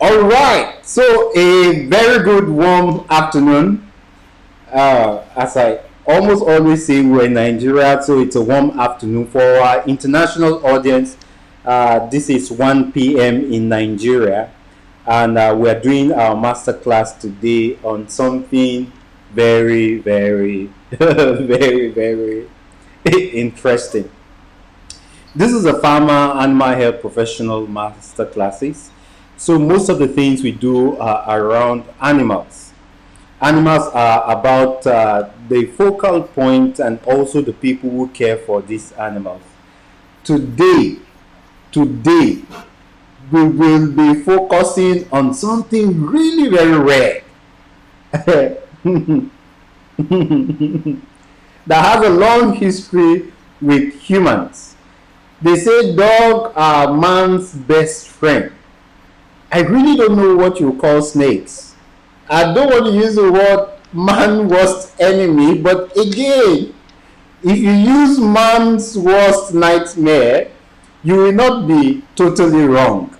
All right. So a very good warm afternoon. As I almost always say, we're in Nigeria, so it's a warm afternoon for our international audience. This is 1 p.m. in Nigeria, and we're doing our master class today on something very, very, very, very interesting. This is a farmer animal health professional master classes. So most of the things we do are around animals. Animals are about the focal point and also the people who care for these animals. Today, today, we will be focusing on something really very rare that has a long history with humans. They say dogs are man's best friend. I really don't know what you call snakes. I don't want to use the word man worst enemy, but again, if you use man's worst nightmare, you will not be totally wrong.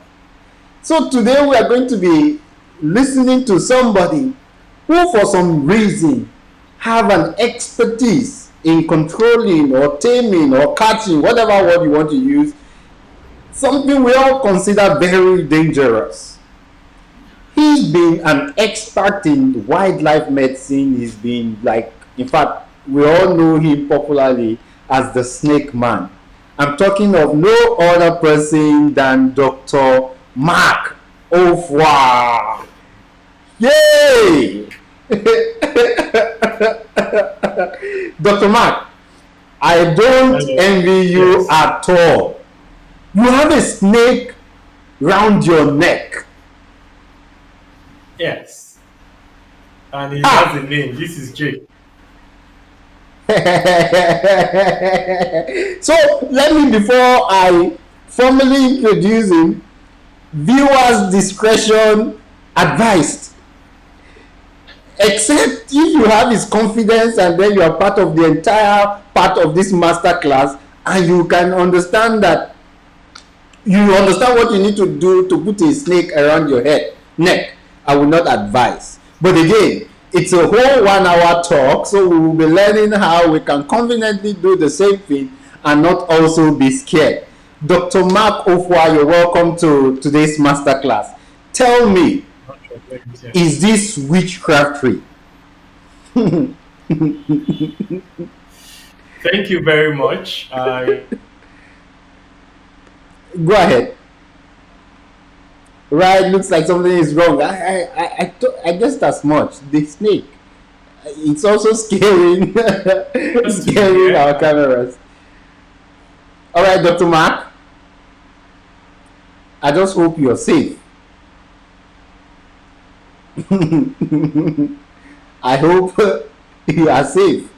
So today we are going to be listening to somebody who for some reason have an expertise in controlling or taming or catching, whatever word you want to use, something we all consider very dangerous. He's been an expert in wildlife medicine. He's been like, in fact, we all know him popularly as the snake man. I'm talking of no other person than Dr. Mark Ofua. Yay! Dr. Mark, I don't Hello. envy you Yes. at all. You have a snake round your neck. Yes. And he has a Ah! name. This is Jake. So let me, before I formally introduce him, viewers discretion advised. Except if you have his confidence and then you are part of the entire part of this master class and you can understand that you understand what you need to do to put a snake around your head neck, I will not advise. But again, it's a whole 1 hour talk, so we will be learning how we can conveniently do the same thing and not also be scared. Dr. Mark Ofua, you're welcome to today's masterclass. Tell me, Not your names, is yes. this witchcraftry? Thank you very much. I Go ahead. Right, looks like something is wrong. I guessed as much. The snake. It's also scaring, just to be scaring here. our cameras. All right, Dr. Mark. I just hope you're safe. I hope you are safe.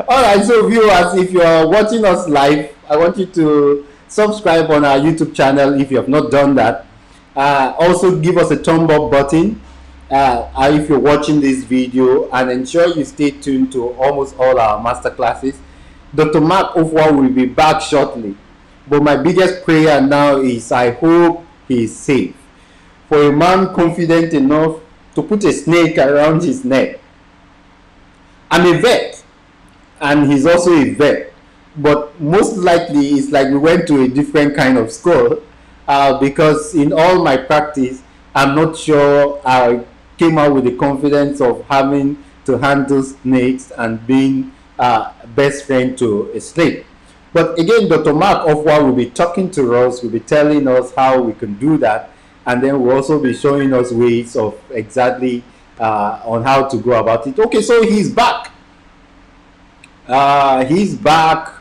All right, so viewers, if you are watching us live, I want you to subscribe on our YouTube channel if you have not done that. Also, give us a thumb up button if you're watching this video, and ensure you stay tuned to almost all our master classes. Dr. Mark Ofwa will be back shortly, but my biggest prayer now is I hope he is safe. For a man confident enough to put a snake around his neck, I'm a vet, and he's also a vet, but most likely it's like we went to a different kind of school, because in all my practice I'm not sure I came out with the confidence of having to handle snakes and being best friend to a snake. But again, Dr. Mark Ofwa will be talking to us, will be telling us how we can do that, and then we'll also be showing us ways of exactly on how to go about it. Okay, so he's back. He's back.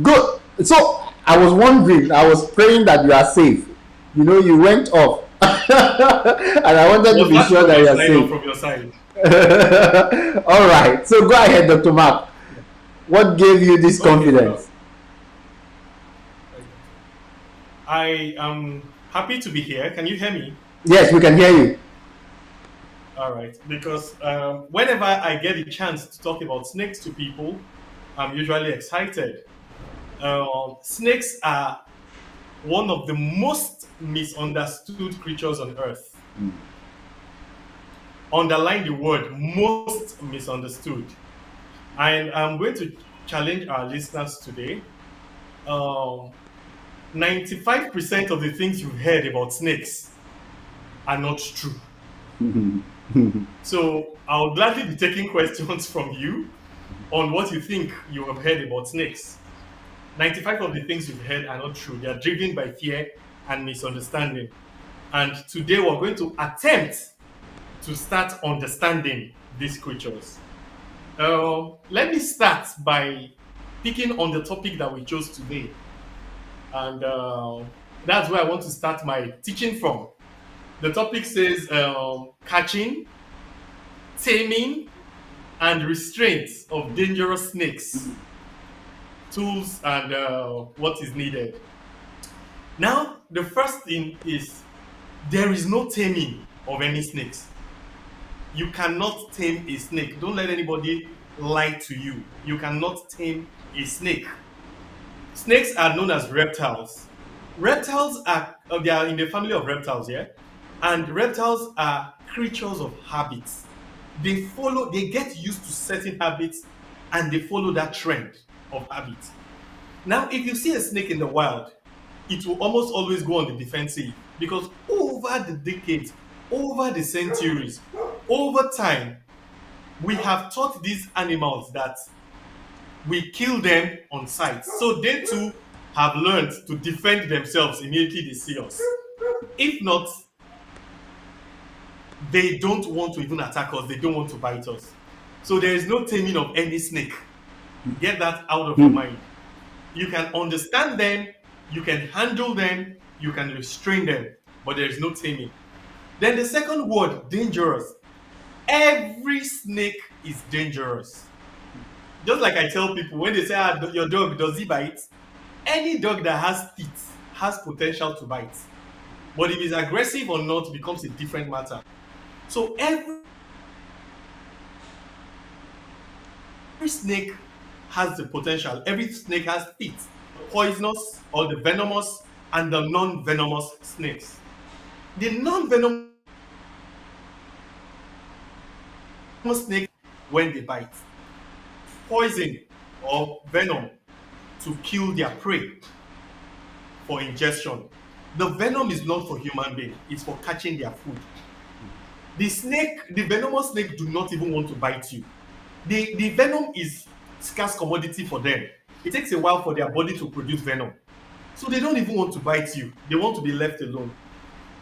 Good. So I was wondering, I was praying that you are safe. You know, you went off, and I wanted to Was be that sure from that my you are side or safe. from your side? All right. So go ahead, Dr. Mark. What gave you this Okay. confidence? I am happy to be here. Can you hear me? Yes, we can hear you. All right. Because whenever I get a chance to talk about snakes to people, I'm usually excited. Snakes are one of the most misunderstood creatures on earth. Mm. Underline the word most misunderstood. And I'm going to challenge our listeners today. Um, 95% of the things you've heard about snakes are not true. So I'll gladly be taking questions from you on what you think you have heard about snakes. 95 of the things you've heard are not true. They are driven by fear and misunderstanding. And today we're going to attempt to start understanding these creatures. Let me start by picking on the topic that we chose today. And that's where I want to start my teaching from. The topic says catching, taming, and restraint of dangerous snakes, tools, and what is needed. Now, the first thing is there is no taming of any snakes. You cannot tame a snake. Don't let anybody lie to you. You cannot tame a snake. Snakes are known as reptiles. Reptiles are they are in the family of reptiles, yeah? And reptiles are creatures of habits. They get used to certain habits and they follow that trend of habits. Now, if you see a snake in the wild, it will almost always go on the defensive because over the decades, over the centuries, over time, we have taught these animals that we kill them on sight. So they too have learned to defend themselves immediately they see us. If not, they don't want to even attack us, they don't want to bite us. So there is no taming of any snake. Get that out of your mind. You can understand them, you can handle them, you can restrain them, but there is no taming. Then the second word, dangerous. Every snake is dangerous. Just like I tell people when they say, your dog, does he bite? Any dog that has teeth has potential to bite. But if it's aggressive or not becomes a different matter. So every snake has the potential. Every snake has teeth. Poisonous or the venomous and the non-venomous snakes. The non-venomous snake, when they bite, poison or venom to kill their prey for ingestion. The venom is not for human being, it's for catching their food. The venomous snake do not even want to bite you. The venom is scarce commodity for them. It takes a while for their body to produce venom. So they don't even want to bite you. They want to be left alone.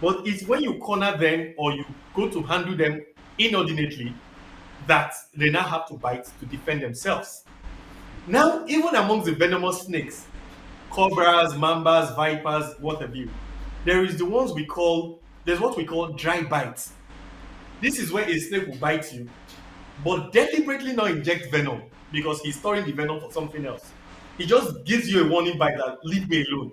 But it's when you corner them or you go to handle them inordinately that they now have to bite to defend themselves. Now, even amongst the venomous snakes, cobras, mambas, vipers, what have you, there's what we call dry bites. This is where a snake will bite you, but deliberately not inject venom because he's storing the venom for something else. He just gives you a warning bite that leave me alone.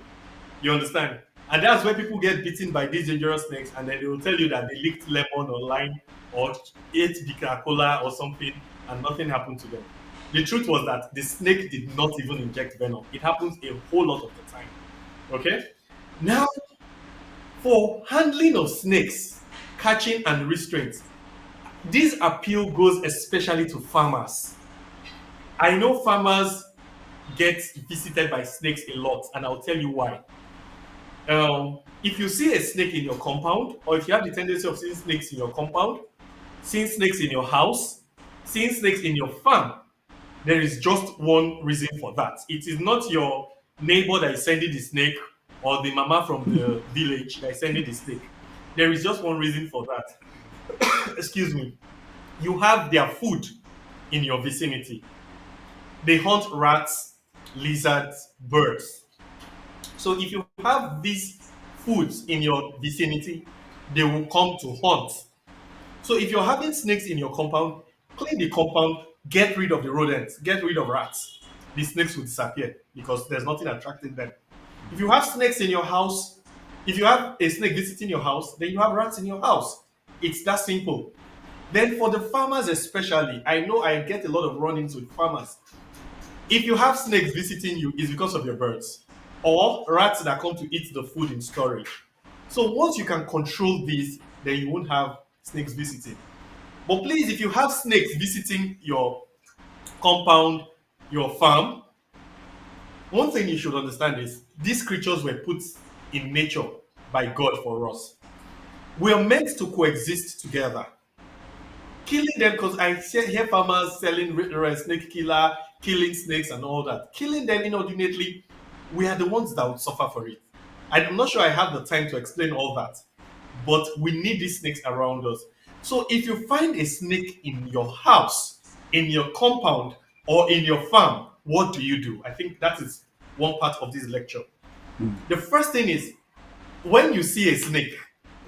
You understand? And that's where people get bitten by these dangerous snakes, and then they will tell you that they licked lemon or lime or ate bitter cola or something, and nothing happened to them. The truth was that the snake did not even inject venom. It happens a whole lot of the time. Okay? Now, for handling of snakes, catching and restraint, this appeal goes especially to farmers. I know farmers get visited by snakes a lot, and I'll tell you why. If you see a snake in your compound, or if you have the tendency of seeing snakes in your compound, seeing snakes in your house, seeing snakes in your farm, there is just one reason for that. It is not your neighbor that is sending the snake or the mama from the village that is sending the snake. There is just one reason for that. Excuse me. You have their food in your vicinity. They hunt rats, lizards, birds. So if you have these foods in your vicinity, they will come to hunt. So if you're having snakes in your compound, clean the compound, get rid of the rodents, get rid of rats. The snakes will disappear because there's nothing attracting them. If you have snakes in your house, if you have a snake visiting your house, then you have rats in your house. It's that simple. Then for the farmers especially, I know I get a lot of run-ins with farmers. If you have snakes visiting you, it's because of your birds or rats that come to eat the food in storage. So once you can control this, then you won't have snakes visiting. But please, if you have snakes visiting your compound, your farm, one thing you should understand is these creatures were put in nature by God for us. We are meant to coexist together. Killing them, because hear farmers selling snake killer, killing snakes and all that. Killing them inordinately, we are the ones that would suffer for it. I'm not sure I have the time to explain all that, but we need these snakes around us. So if you find a snake in your house, in your compound, or in your farm, what do you do? I think that is one part of this lecture. The first thing is, when you see a snake,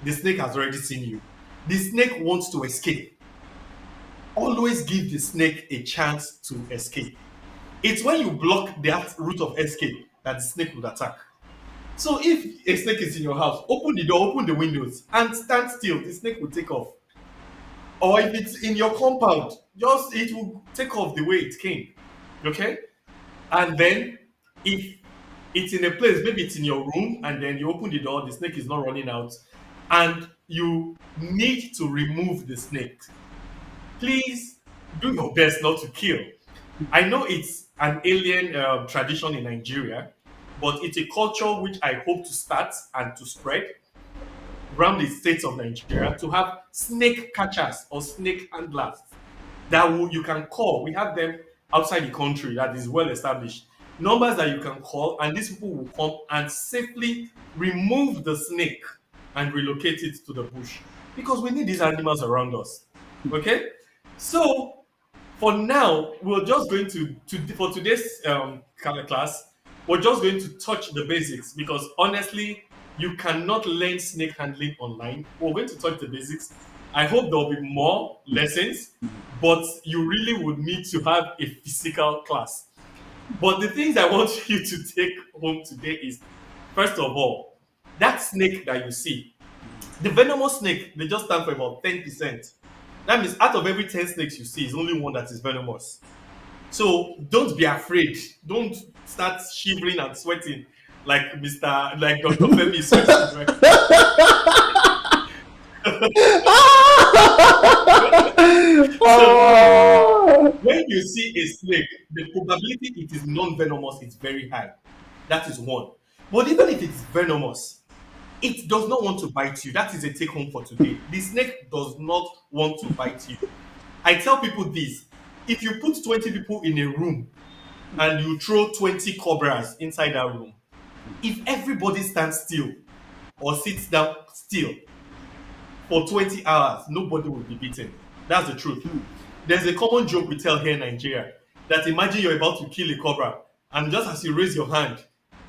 the snake has already seen you. The snake wants to escape. Always give the snake a chance to escape. It's when you block that route of escape that the snake would attack. So if a snake is in your house, open the door, open the windows, and stand still. The snake will take off. Or if it's in your compound, just it will take off the way it came. Okay? And then if it's in a place, maybe it's in your room, and then you open the door, the snake is not running out, and you need to remove the snake. Please do your best not to kill. I know it's an alien tradition in Nigeria, but it's a culture which I hope to start and to spread around the states of Nigeria, to have snake catchers or snake handlers that you can call. We have them outside the country that is well established. Numbers that you can call, and these people will come and safely remove the snake and relocate it to the bush, because we need these animals around us. Okay? So for now, we're just going to for today's class, we're just going to touch the basics, because honestly, you cannot learn snake handling online. We're going to touch the basics. I hope there'll be more lessons, but you really would need to have a physical class. But the things I want you to take home today is, first of all, that snake that you see, the venomous snake, they just stand for about 10%. That means out of every 10 snakes you see, is only one that is venomous. So don't be afraid. Don't start shivering and sweating like Dr. Femi is sweating right So Oh. when you see a snake, the probability it is non-venomous is very high. That is one. But even if it's venomous, it does not want to bite you. That is a take home for today. The snake does not want to bite you. I tell people this: if you put 20 people in a room and you throw 20 cobras inside that room, if everybody stands still or sits down still for 20 hours, nobody will be beaten. That's the truth. There's a common joke we tell here in Nigeria, that imagine you're about to kill a cobra, and just as you raise your hand,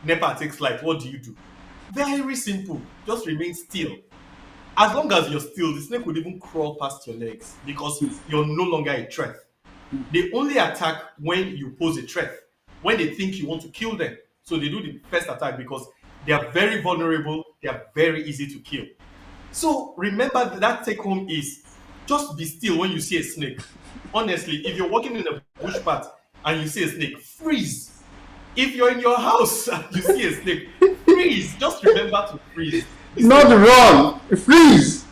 NEPA takes light. What do you do? Very simple. Just remain still. As long as you're still, the snake will even crawl past your legs, because you're no longer a threat. They only attack when you pose a threat, when they think you want to kill them. So they do the first attack, because they are very vulnerable, they are very easy to kill. So remember that take home is, just be still when you see a snake. Honestly, if you're walking in a bush path and you see a snake, freeze. If you're in your house and you see a snake, freeze. Just remember to freeze. The Not snake will attack. run. Freeze.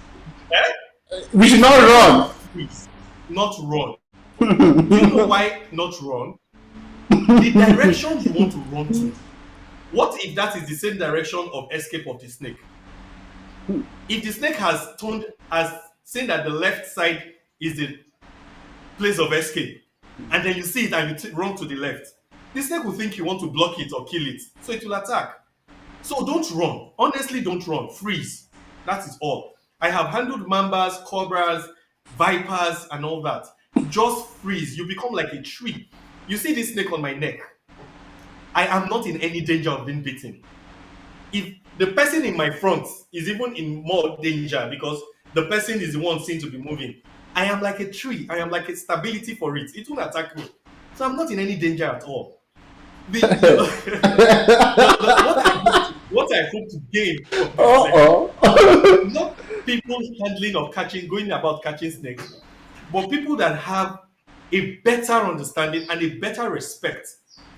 Eh? We should not run. Freeze. Not run. Do you know why not run? The direction you want to run to. What if that is the same direction of escape of the snake? If the snake has seen that the left side is the place of escape, and then you see it and you run to the left, the snake will think you want to block it or kill it, so it will attack. So don't run. Honestly, don't run. Freeze. That is all. I have handled mambas, cobras, vipers, and all that. Just freeze. You become like a tree. You see this snake on my neck. I am not in any danger of being bitten. If the person in my front is even in more danger, because the person is the one seen to be moving, I am like a tree. I am like a stability for it. It won't attack me. So I'm not in any danger at all. What I hope to gain from this lecture, Uh-oh. not people handling or catching, going about catching snakes, but people that have a better understanding and a better respect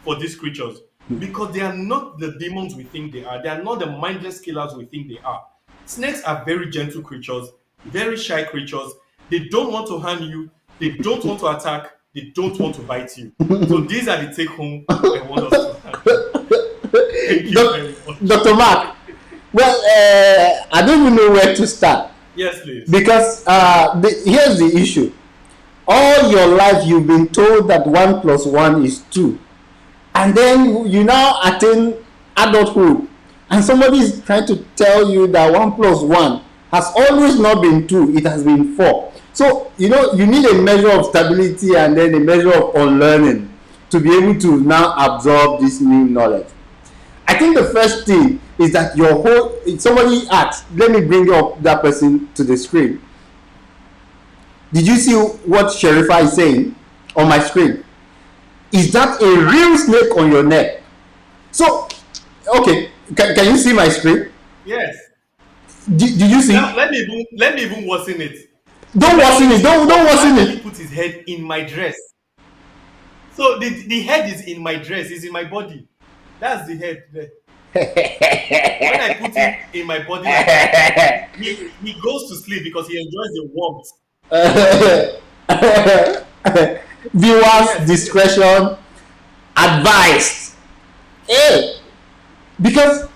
for these creatures, because they are not the demons we think they are. They are not the mindless killers we think they are. Snakes are very gentle creatures, very shy creatures. They don't want to harm you. They don't want to attack. They don't want to bite you. So these are the take home I want us to handle. Thank you very much. Dr. Mark, well, I don't even know where to start Yes, please. because here's the issue. All your life you've been told that 1 + 1 is 2, and then you now attain adulthood, and somebody is trying to tell you that 1 + 1 has always not been 2, it has been 4. So you need a measure of stability and then a measure of unlearning to be able to now absorb this new knowledge. I think the first thing is that somebody asked, let me bring up that person to the screen. Did you see what Sherifa is saying on my screen? Is that a real snake on your neck? So, okay, can you see my screen? Yes. Did you see? Now let me even worsen it. Don't worsen it. Don't worsen it. He put his head in my dress. So the head is in my dress. It's in my body. That's the head there. When I put him in my body, like that, he goes to sleep because he enjoys the warmth. Viewers discretion advised. Hey, because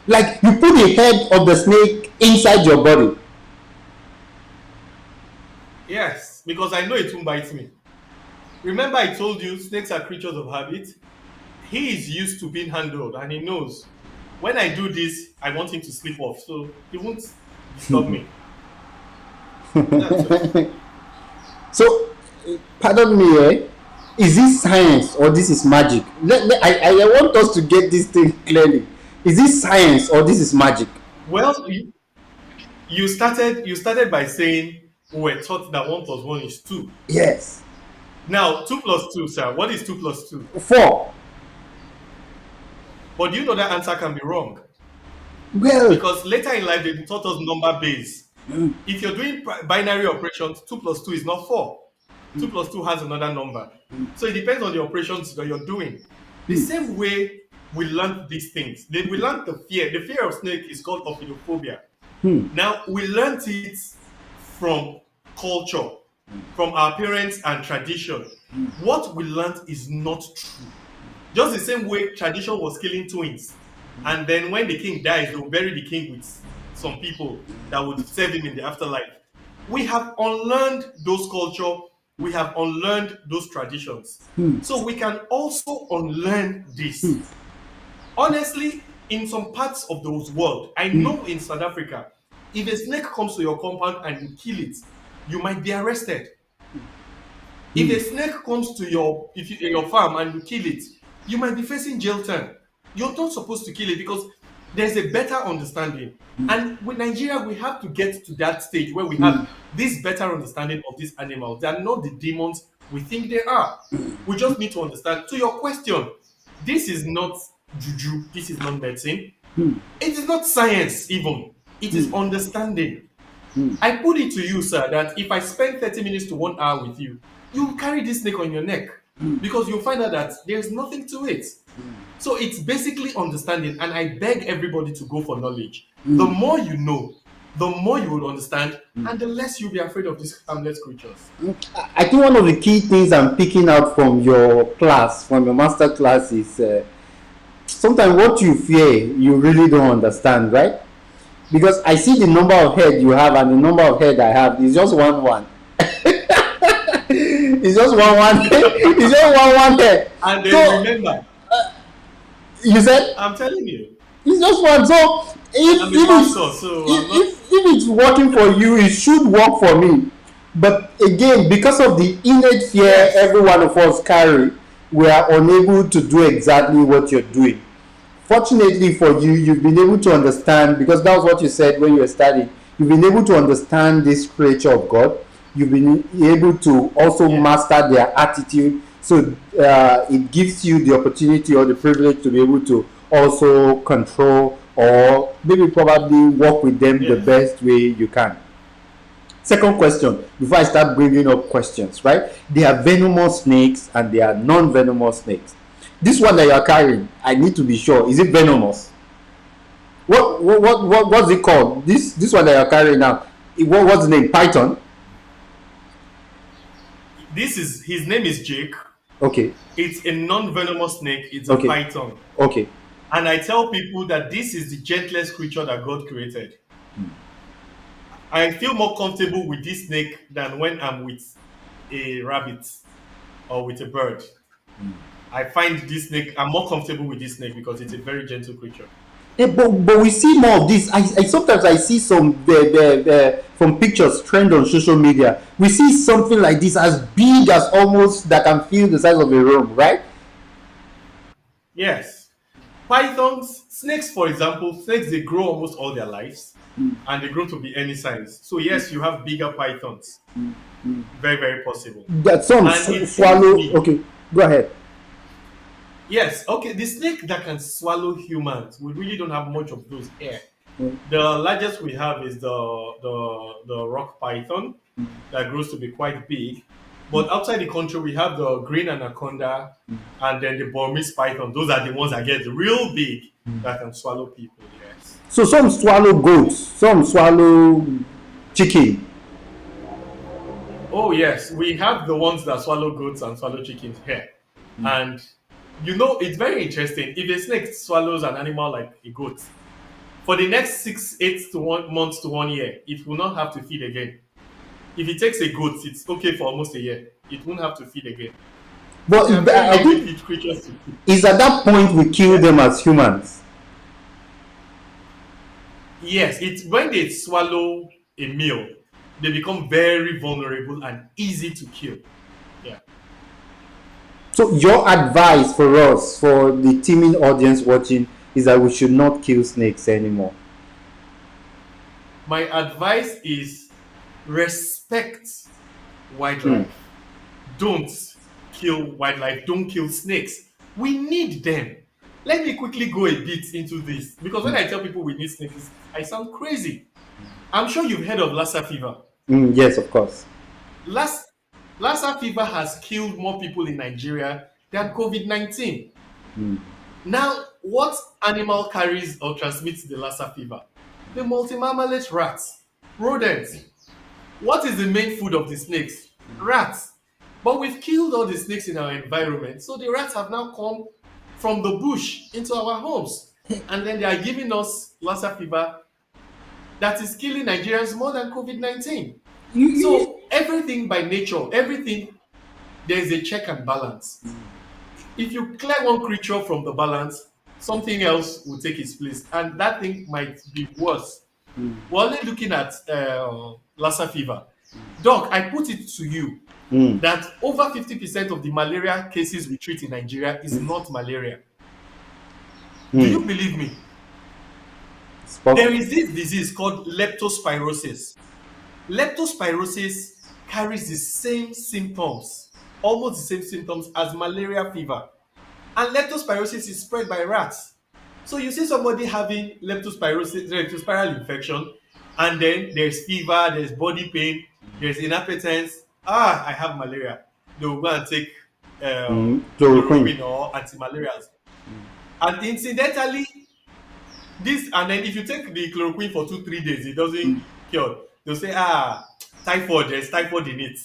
like you put the head of the snake inside your body. Yes, because I know it won't bite me. Remember I told you snakes are creatures of habit? He is used to being handled and he knows when I do this, I want him to sleep off. So he won't disturb me. That's all. So, pardon me, is this science or this is magic? I want us to get this thing clearly. Is this science or this is magic? Well, you started by saying we were taught that 1 + 1 is 2. Yes. Now 2 + 2, sir. What is 2 + 2? 4. But you know that answer can be wrong. Well, Because later in life, they taught us number base. If you're doing binary operations, 2 + 2 is not 4. 2 + 2 has another number. So it depends on the operations that you're doing. The same way we learn these things. We learned the fear. The fear of snake is called ophidophobia. Now, we learned it from culture, from our parents and tradition. What we learned is not true. Just the same way tradition was killing twins. And then when the king dies, they will bury the king with some people that would serve him in the afterlife. We have unlearned those culture. We have unlearned those traditions. So we can also unlearn this. Honestly, in some parts of the world, I know in South Africa, if a snake comes to your compound and you kill it, you might be arrested. If a snake comes to your farm and you kill it, you might be facing jail term. You're not supposed to kill it because there's a better understanding. And with Nigeria, we have to get to that stage where we have this better understanding of these animals. They are not the demons we think they are. We just need to understand. To your question, this is not juju, this is not medicine. It is not science even. It is understanding. I put it to you, sir, that if I spend 30 minutes to 1 hour with you, you'll carry this snake on your neck because you'll find out that there's nothing to it. So it's basically understanding, and I beg everybody to go for knowledge. The more you know, the more you will understand, and the less you'll be afraid of these harmless creatures. I think one of the key things I'm picking out from your class, from your master class, is sometimes what you fear, you really don't understand, right? Because I see the number of head you have and the number of head I have. It's just one. It's just one. It's just one head. And then So, remember, you said I'm telling you, it's just one. So I'm a pastor, so I'm not. if it's working for you, it should work for me. But again, because of the innate fear Yes. every one of us carry, we are unable to do exactly what you're doing. Fortunately for you, you've been able to understand, because that was what you said when you were studying. You've been able to understand this creature of God. You've been able to also Yes. master their attitude. So it gives you the opportunity or the privilege to be able to also control or maybe probably work with them the Yes. best way you can. Second question, before I start bringing up questions, right? There are venomous snakes and there are non-venomous snakes. This one that you are carrying, I need to be sure, is it venomous? What's it called? This one that you're carrying now. What's the name? Python. This is his name is Jake. Okay. It's a non-venomous snake. It's a Okay. python. Okay. And I tell people that this is the gentlest creature that God created. I feel more comfortable with this snake than when I'm with a rabbit or with a bird. I find this snake, I'm more comfortable with this snake because it's a very gentle creature. Yeah, but we see more of this. I sometimes I see some from pictures trend on social media. We see something like this as big as almost that can fill the size of a room, right? Yes. Pythons, snakes, for example, snakes, they grow almost all their lives and they grow to be any size. So, yes, you have bigger pythons. Very, very possible. That some And it pains swallow. me. Okay, go ahead. Yes, okay, the snake that can swallow humans, we really don't have much of those here. Mm. The largest we have is the rock python that grows to be quite big. But outside the country, we have the green anaconda and then the Burmese python. Those are the ones that get real big that can swallow people. Yes. So some swallow goats, some swallow chicken. Oh yes, we have the ones that swallow goats and swallow chickens here. And you know, it's very interesting. If a snake swallows an animal like a goat, for the next 8 to 1 months to 1 year, it will not have to feed again. If it takes a goat, it's okay for almost a year. It won't have to feed again. But They are very I lovely think creatures to keep. it's at that point we kill them as humans. Yes, it's when they swallow a meal, they become very vulnerable and easy to kill. Yeah. So your advice for us, for the teaming audience watching, is that we should not kill snakes anymore. My advice is respect Hmm. wildlife. Don't kill wildlife. Don't kill snakes. We need them. Let me quickly go a bit into this because when I tell people we need snakes, I sound crazy. I'm sure you've heard of Lassa fever. Yes, of course. Lassa, Lassa fever has killed more people in Nigeria than COVID-19. Now, what animal carries or transmits the Lassa fever? The multimammalate rats, rodents. What is the main food of the snakes? Rats. But we've killed all the snakes in our environment, so the rats have now come from the bush into our homes. And then they are giving us Lassa fever that is killing Nigerians more than COVID-19. You, So everything by nature, everything, there is a check and balance. If you clear one creature from the balance, something else will take its place, and that thing might be worse. We're only looking at Lassa fever. Doc, I put it to you that over 50% of the malaria cases we treat in Nigeria is not malaria. Do you believe me? There is this disease called leptospirosis. Leptospirosis carries the same symptoms, almost the same symptoms as malaria fever. And leptospirosis is spread by rats. So you see somebody having leptospirosis, leptospiral infection, and then there's fever, there's body pain, there's inappetence. Ah, I have malaria. They will go and take chloroquine. chloroquine or anti-malarials. And incidentally, this, and then if you take the chloroquine for 2 3 days, it doesn't cure. They'll say, typhoid, there's typhoid in it.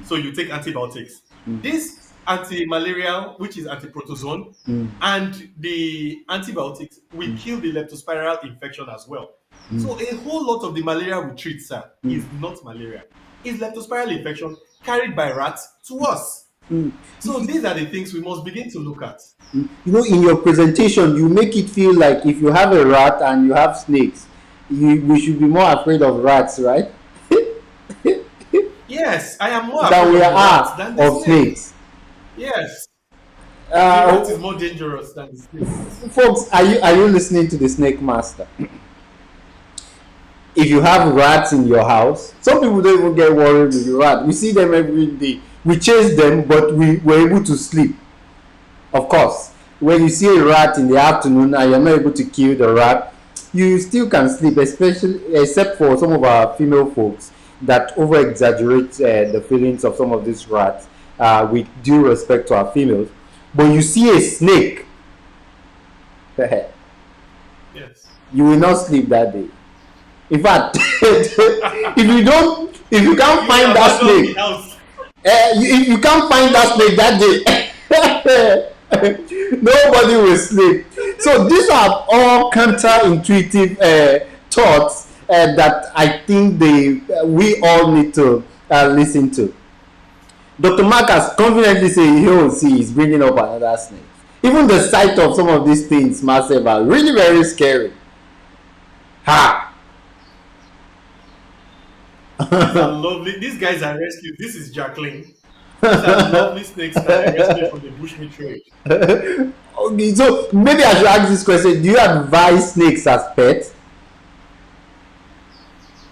So you take antibiotics. This anti-malarial, which is antiprotozoan, and the antibiotics will kill the leptospiral infection as well. So a whole lot of the malaria we treat, sir, is not malaria. It's leptospiral infection carried by rats to us. So these are the things we must begin to look at. You know, in your presentation, you make it feel like if you have a rat and you have snakes, we should be more afraid of rats, right? Yes, I am more Than afraid we of the rats are than the of snake. snakes. Yes, the rat is Uh, more dangerous than the snake. folks, are you listening to the Snake Master? If you have rats in your house, some people don't even get worried with the rat. We see them every day. We chase them, but we were able to sleep. Of course, when you see a rat in the afternoon and you're not able to kill the rat, you still can sleep, especially except for some of our female folks that over exaggerate the feelings of some of these rats. With due respect to our females, but you see a snake, Yes. You will not sleep that day. In fact, if you can't You will find that abandon the snake, house. if you can't find that snake that day, nobody will sleep. So these are all counterintuitive thoughts that I think we all need to listen to. Dr. Mark has confidently said he will see he's bringing up another snake. Even the sight of some of these things, massive, are really very scary. Ha! These are lovely. These guys are rescued. This is Jacqueline. These are lovely snakes that I rescued from the bushmeat trade. Okay, so maybe I should ask this question: do you advise snakes as pets?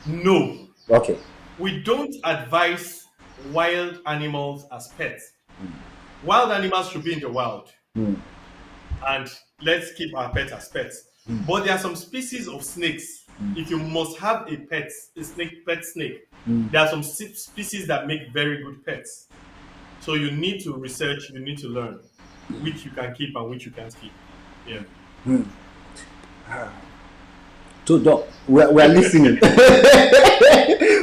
No, Okay. we don't advise wild animals as pets. Wild animals should be in the wild, Hmm. and let's keep our pets as pets. But there are some species of snakes. If you must have a snake, pet snake, there are some species that make very good pets. So you need to research, you need to learn which you can keep and which you can't keep. Yeah. So, Doc, we're listening.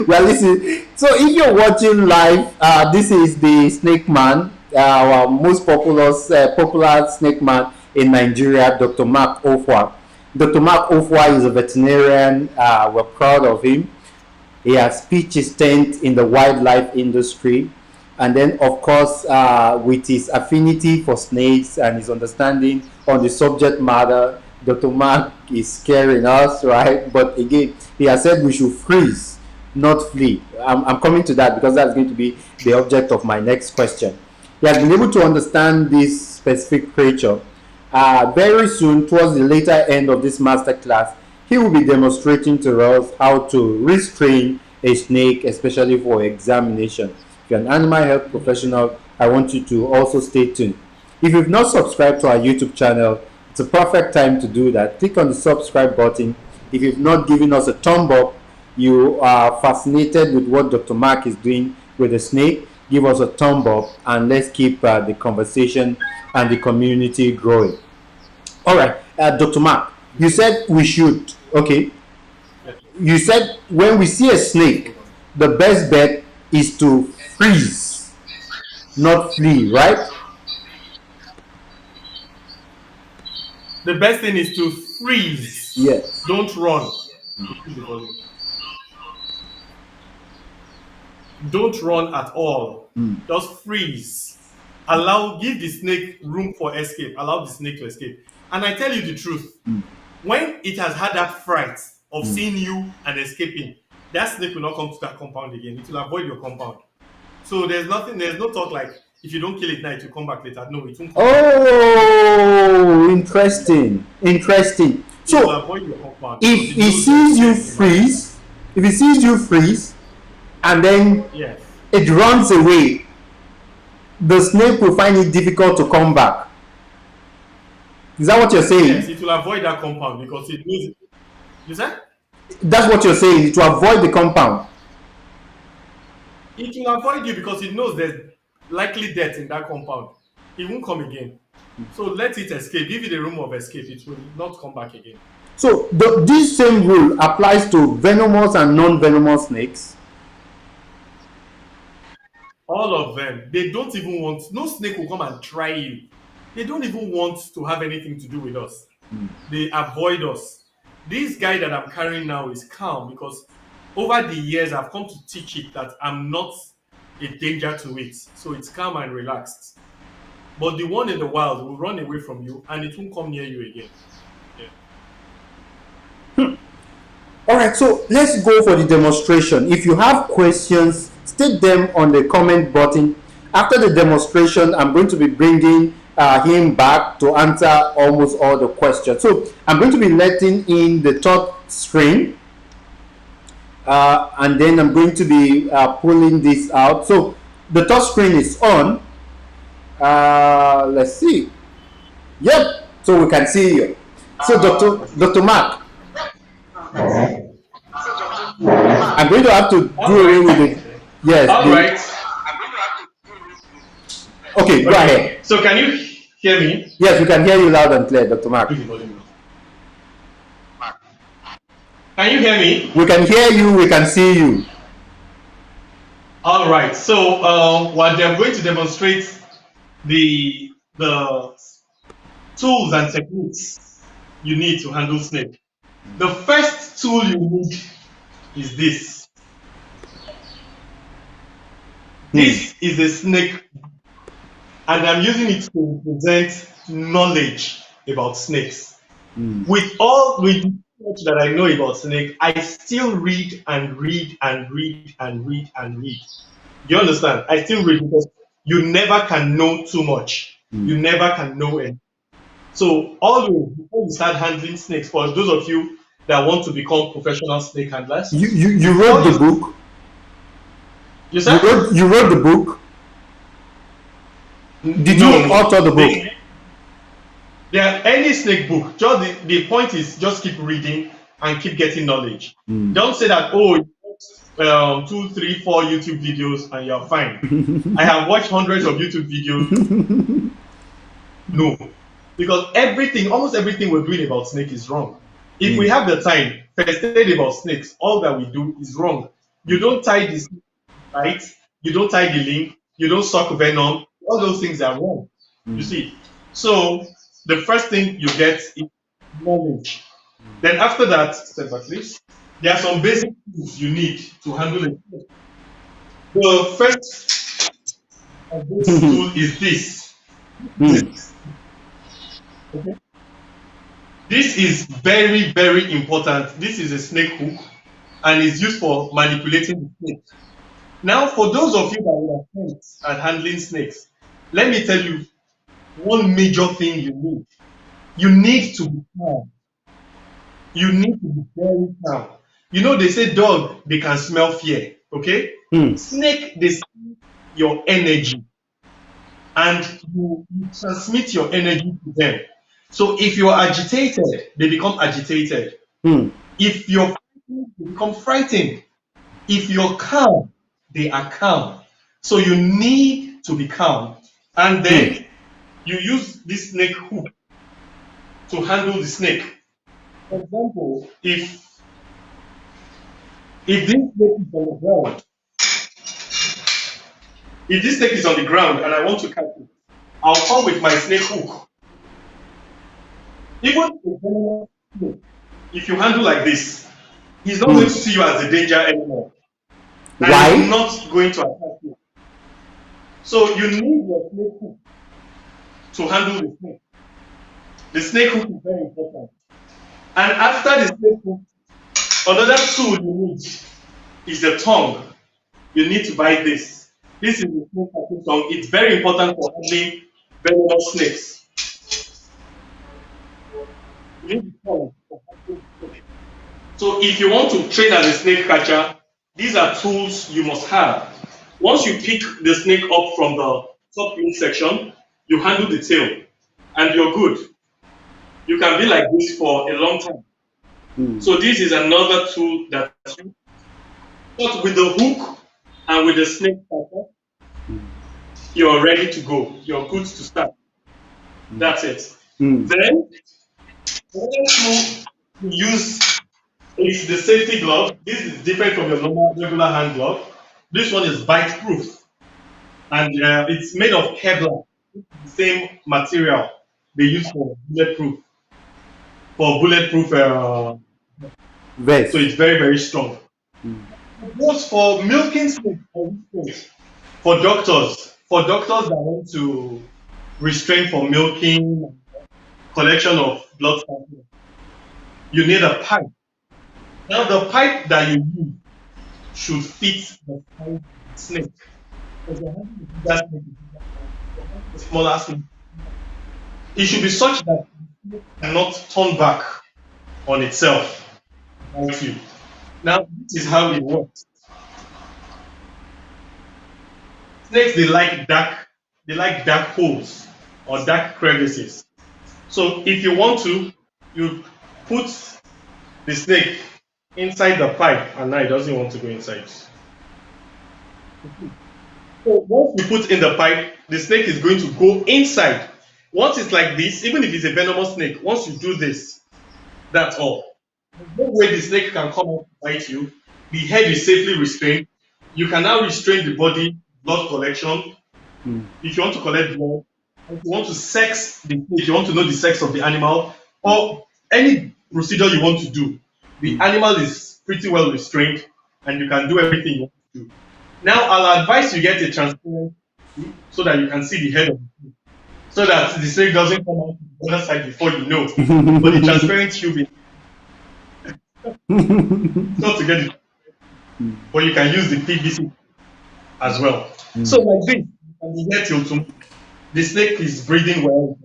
We're listening. So, if you're watching live, this is the Snake Man, our most popular snake man in Nigeria, Dr. Mark Ofua. Dr. Mark Ofua is a veterinarian. We're proud of him. He has pitched his tent in the wildlife industry. And then, of course, with his affinity for snakes and his understanding on the subject matter, Dr. Mark is scaring us, right? But again, he has said we should freeze, not flee. I'm coming to that because that's going to be the object of my next question. He has been able to understand this specific creature. Very soon, towards the later end of this masterclass, he will be demonstrating to us how to restrain a snake, especially for examination. If you're an animal health professional, I want you to also stay tuned. If you've not subscribed to our YouTube channel, it's a perfect time to do that. Click on the subscribe button. If you've not given us a thumb up, you are fascinated with what Dr. Mark is doing with the snake, give us a thumb up and let's keep the conversation and the community growing. All right, Dr. Mark, you said we should. Okay, you said when we see a snake, the best bet is to freeze, not flee, right? The best thing is to freeze. Yes. Don't run. Increase the volume. Don't run at all. Just freeze. Give the snake room for escape. Allow the snake to escape. And I tell you the truth, when it has had that fright of seeing you and escaping, that snake will not come to that compound again. It will avoid your compound. So there's no talk like if you don't kill it now, it will come back later. No, it won't come back. Oh, interesting. Interesting. It will So avoid your compound because if it he knows there's sees you snakes nearby. freeze, if he sees you freeze and then Yes. it runs away, the snake will find it difficult to come back. Is that what you're Yes, saying? it will avoid that compound because it knows. You said? That's what you're saying, to avoid the compound. It will avoid you because it knows there's likely death in that compound. It won't come again. So let it escape. Give it a room of escape. It will not come back again. So this same rule applies to venomous and non-venomous snakes. All of them, they don't even want, no snake will come and try you. They don't even want to have anything to do with us. They avoid us. This guy that I'm carrying now is calm because over the years I've come to teach it that I'm not a danger to it. So it's calm and relaxed. But the one in the wild will run away from you and it won't come near you again. Yeah. All right, so let's go for the demonstration. If you have questions, state them on the comment button. After the demonstration, I'm going to be bringing him back to answer almost all the questions. So I'm going to be letting in the touch screen, and then I'm going to be pulling this out. So the touch screen is on. Let's see. Yep. So we can see you. So Dr. Mark, I'm going to have to All do away right. with it. Yes. All right. Okay, go ahead. So can you hear me? Yes, we can hear you loud and clear, Dr. Mark. Can you hear me? We can hear you. We can see you. All right. So, what I'm going to demonstrate the tools and techniques you need to handle snake. The first tool you need is this. Hmm. This is a snake, and I'm using it to represent knowledge about snakes. Hmm. With much that I know about snake, I still read and read and read and read and read. Do you understand? I still read because you never can know too much. Hmm. You never can know it. So always before you start handling snakes, for those of you that want to become professional snake handlers, You wrote before the book. you said You wrote the book. Did you no. author the book? There any snake book. Just the point is just keep reading and keep getting knowledge. Hmm. Don't say that two, three, four YouTube videos and you're fine. I have watched hundreds of YouTube videos. No, because almost everything we're doing about snake is wrong. If we Hmm. have the time, first aid about snakes, all that we do is wrong. You don't tie the snake right, you don't tie the link, you don't suck venom. All those things are wrong. You Hmm. see, so the first thing you get is knowledge. Then after that, step back please. There are some basic tools you need to handle it. The first of this tool is this. Hmm. Okay. This is very, very important. This is a snake hook and is used for manipulating the snake. Now, for those of you that will attempt at handling snakes, let me tell you one major thing you need. You need to be calm. You need to be very calm. You know, they say dog, they can smell fear. Okay? Hmm. Snake, they see your energy and you transmit your energy to them. So if you're agitated, they become agitated. Hmm. If you're frightened, they become frightened. If you're calm, they are calm. So you need to be calm. And Hmm. then you use this snake hook to handle the snake. For example, if this snake is on the ground, if this snake is on the ground and I want to catch it, I'll come with my snake hook. Even if you handle like this, he's not going to Hmm. see you as a danger anymore. And he's Why? not going to attack you. So you need your snake hook to handle the snake. The snake hook is very important. And after the snake hook, another tool you need is the tongue. You need to buy this. This is the snake catching tongue. It's very important for handling venomous snakes. You need the tongue for handling snakes. So if you want to train as a snake catcher, these are tools you must have. Once you pick the snake up from the top section, you handle the tail, and you're good. You can be like this for a long time. Hmm. So this is another tool that you but with the hook and with the snake catcher, you're ready to go. You're good to start. That's it. Hmm. Then another tool you use is the safety glove. This is different from your normal regular hand glove. This one is bite proof and it's made of Kevlar, the same material they use for bulletproof. So Vest. it's very, very strong. Both for milking snakes, for doctors that want to restrain for milking, collection of blood samples, you need a pipe. Now the pipe that you use should fit the size of the snake. Because you're having a bigger snake, you're having a smaller snake. It should be such that the snake cannot turn back on itself. Thank you. Now this is how it works. Snakes they like dark holes or dark crevices. So if you want to, you put the snake inside the pipe and now it doesn't want to go inside. So once you put in the pipe, the snake is going to go inside. Once it's like this, even if it's a venomous snake, once you do this, that's all. There's no way the snake can come out to bite you. The head is safely restrained. You can now restrain the body, blood collection. mm, If you want to collect blood, if you want to sex the snake, you want to know the sex of the animal, or any procedure you want to do, the mm. animal is pretty well restrained and you can do everything you want to do. Now, I'll advise you get a transparent tube so that you can see the head of the snake, so that the snake doesn't come out to the other side before you know. But the transparent tube is not to get it, but you can use the PVC as well. So, like this, you can be here till tomorrow. The snake is breathing well,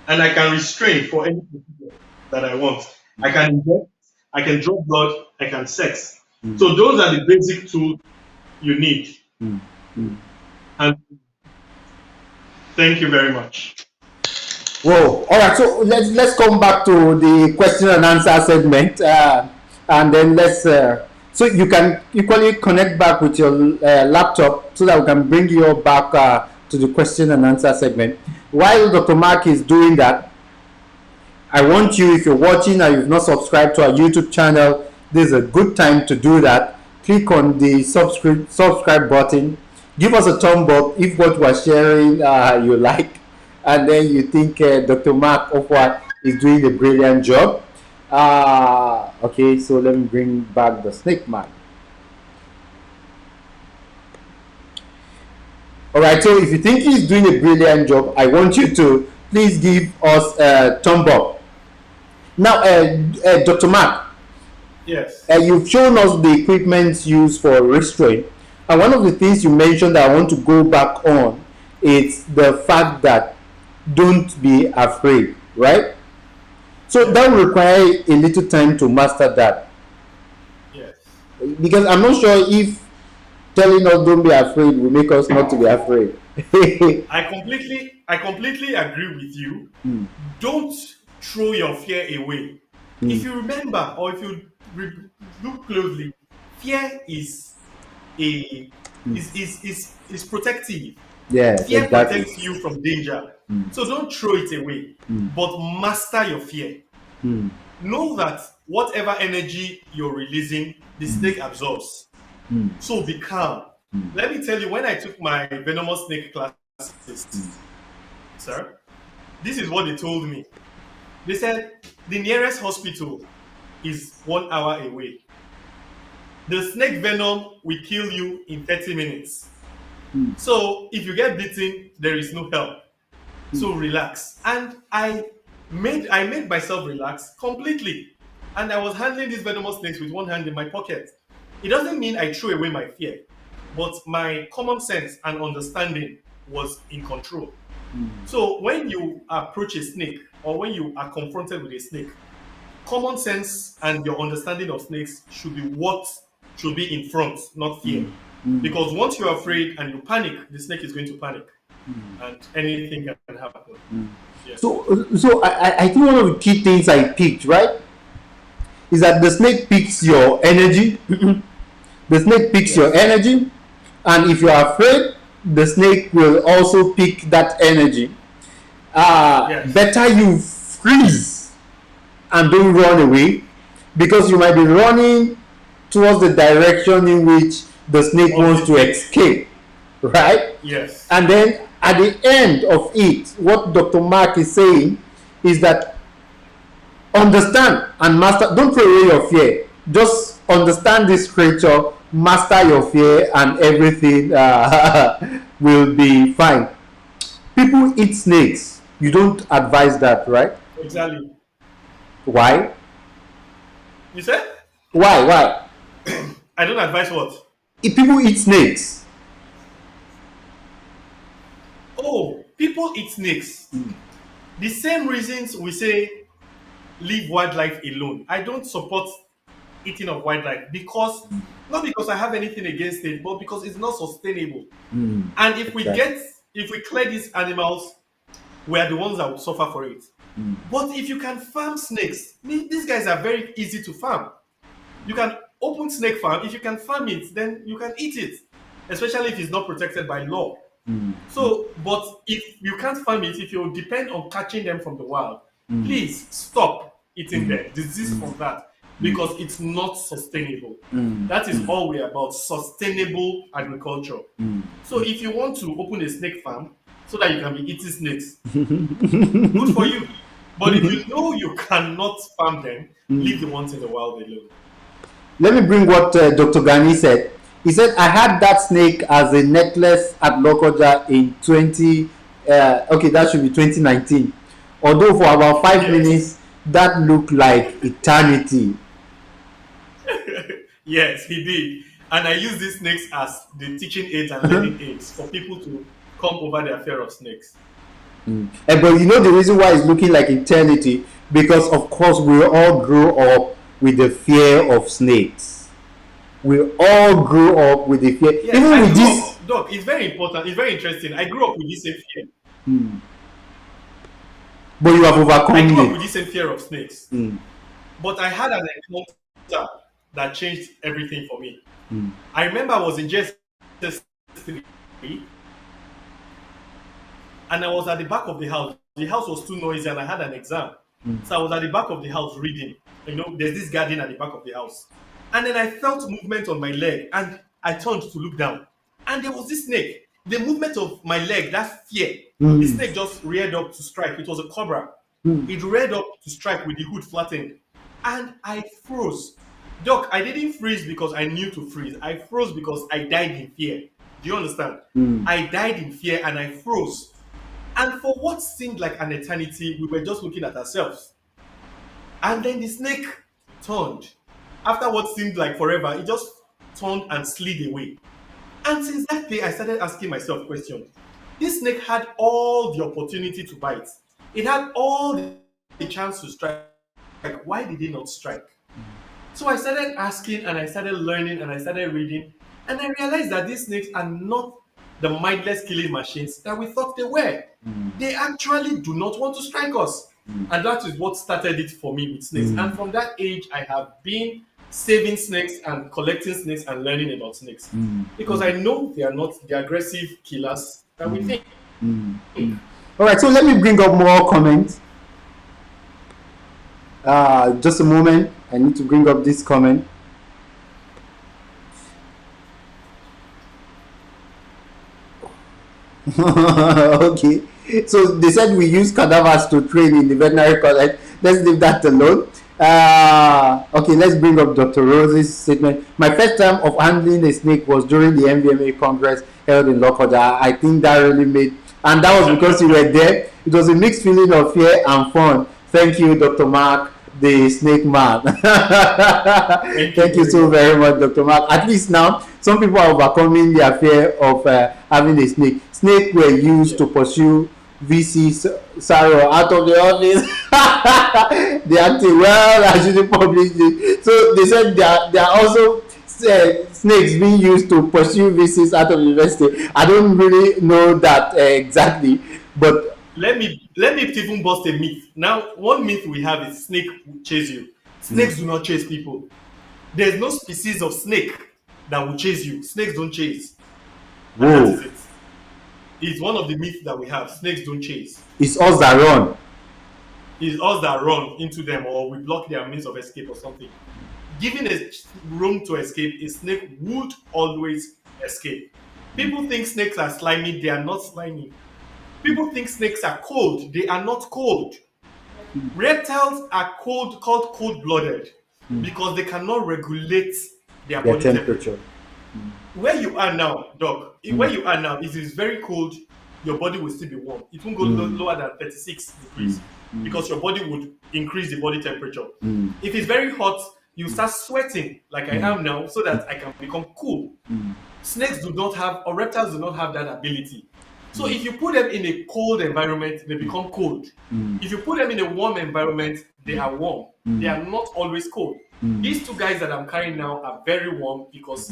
and I can restrain for any procedure that I want. I can inject, I can draw blood, I can sex. So those are the basic tools you need. Mm, mm. And thank you very much. Whoa! All right, so let's come back to the question and answer segment, and then let's so you can equally connect back with your laptop so that we can bring you back to the question and answer segment. While Dr. Mark is doing that, I want you, if you're watching and you've not subscribed to our YouTube channel, this is a good time to do that. Click on the subscribe button. Give us a thumb up if what we're sharing you like, and then you think Dr. Mark Ofua is doing a brilliant job. Okay, so let me bring back the snake man. All right, so if you think he's doing a brilliant job, I want you to please give us a thumb up. Now, Dr. Mark, Yes. you've shown us the equipment used for restraint, and one of the things you mentioned that I want to go back on is the fact that don't be afraid, right? So that will require a little time to master that, Yes. because I'm not sure if telling us don't be afraid will make us not to be afraid. I completely agree with you. Mm, Don't throw your fear away. If mm, you remember, or if you look closely, fear a mm. is protective. Yes, Fear exactly. protects you from danger. Mm, So don't throw it away, mm, but master your fear. mm, Know that whatever energy you're releasing, the snake absorbs. mm, So be calm. mm, Let me tell you, when I took my venomous snake classes, sir, this is what they told me. They said the nearest hospital is 1 hour away. The snake venom will kill you in 30 minutes. mm, So if you get bitten, there is no help. So relax. And I made myself relax completely. And I was handling these venomous snakes with one hand in my pocket. It doesn't mean I threw away my fear, but my common sense and understanding was in control. So when you approach a snake, or when you are confronted with a snake, common sense and your understanding of snakes should be what should be in front, not fear. Because once you're afraid and you panic, the snake is going to panic, and anything can happen. Yes. So I think one of the key things I picked, right, is that the snake picks your energy. The snake picks your Yes. energy, and if you are afraid, the snake will also pick that energy. Yes. Better you freeze and don't run away, because you might be running towards the direction in which the snake Of wants the to snake. escape, right? Yes. And then at the end of it, what Dr. Mark is saying is that understand and master, don't throw away your fear. Just understand this creature, master your fear, and everything will be fine. People eat snakes. You don't advise that, right? Exactly. Why? You said? Why? I don't advise what? If people eat snakes. Oh, people eat snakes. The same reasons we say leave wildlife alone. I don't support eating of wildlife, because not because I have anything against it, but because it's not sustainable. And Exactly. if we clear these animals, we are the ones that will suffer for it. But if you can farm snakes, these guys are very easy to farm. You can open snake farm. If you can farm it, then you can eat it, especially if it's not protected by law. So, but if you can't farm it, if you depend on catching them from the wild, please stop eating them. Disease from that. because it's not sustainable. Mm. That is Mm. all we're about, sustainable agriculture. Mm. So if you want to open a snake farm so that you can be eating snakes, good for you. But if you know you cannot farm them, leave the ones in the wild alone. Let me bring what Dr. Gani said. He said, I had that snake as a necklace at Lokoja in 20, okay, that should be 2019. Although for about 5 minutes, Yes. that looked like eternity. Yes, he did. And I use these snakes as the teaching aids and learning aids for people to come over their fear of snakes. But you know the reason why it's looking like eternity? Because, of course, we all grew up with the fear of snakes. We all grew up with the fear. Yes, Even I with grew this. up, Doc, it's very important, it's very interesting. I grew up with this same fear. Hmm. But you have I overcome grew up it. with this same fear of snakes. Mm. But I had an encounter that changed everything for me. Mm. I remember I was in JS3 and I was at the back of the house. The house was too noisy and I had an exam. Mm. So I was at the back of the house reading. You know, there's this garden at the back of the house. And then I felt movement on my leg and I turned to look down. And there was this snake. The movement of my leg, that fear, the Mm. snake just reared up to strike. It was a cobra. Mm. It reared up to strike with the hood flattened. And I froze. Doc, I didn't freeze because I knew to freeze. I froze because I died in fear. Do you understand? Mm. I died in fear and I froze. And for what seemed like an eternity, we were just looking at ourselves. And then the snake turned. After what seemed like forever, it just turned and slid away. And since that day, I started asking myself questions. This snake had all the opportunity to bite. It had all the chance to strike. Why did it not strike? So I started asking and I started learning and I started reading. And I realized that these snakes are not the mindless killing machines that we thought they were. They actually do not want to strike us. And that is what started it for me with snakes. And from that age, I have been saving snakes and collecting snakes and learning about snakes. Because I know they are not the aggressive killers that we think. All right, so let me bring up more comments. Just a moment. I need to bring up this comment. Okay. So they said we use cadavers to train in the veterinary college. Let's leave that alone. Okay, let's bring up Dr. Rose's statement. My first time of handling a snake was during the MVMA Congress held in Lokoja. I think that really made, and that was because you were there. It was a mixed feeling of fear and fun. Thank you, Dr. Mark, the snake man. Thank you Thank you very so much. very much, Dr. Mark. At least now, some people are overcoming their fear of having a snake. Snake were used Yeah. to pursue VC Saro out of the office. They acted well. I shouldn't publish it. So they said there are also snakes being used to pursue VCs out of university. I don't really know that exactly, but Let me even bust a myth. Now, one myth we have is snake will chase you. Snakes do not chase people. There's no species of snake that will chase you. Snakes don't chase. And that whoa, is it. It's one of the myths that we have. Snakes don't chase. it's us that run. It's us that run into them or we block their means of escape or something. Giving a room to escape, a snake would always escape. People think snakes are slimy. They are not slimy. People think snakes are cold. They are not cold. Reptiles are called cold-blooded because they cannot regulate their Their body temperature. temperature. Where you are now, Doc, where you are now, it is very cold. Your body will still be warm. It won't go lower than 36 degrees because your body would increase the body temperature. If it's very hot, you start sweating like I am now so that I can become cool. Snakes do not have, or reptiles do not have that ability. So if you put them in a cold environment, they become cold. If you put them in a warm environment, they are warm. They are not always cold. These two guys that I'm carrying now are very warm because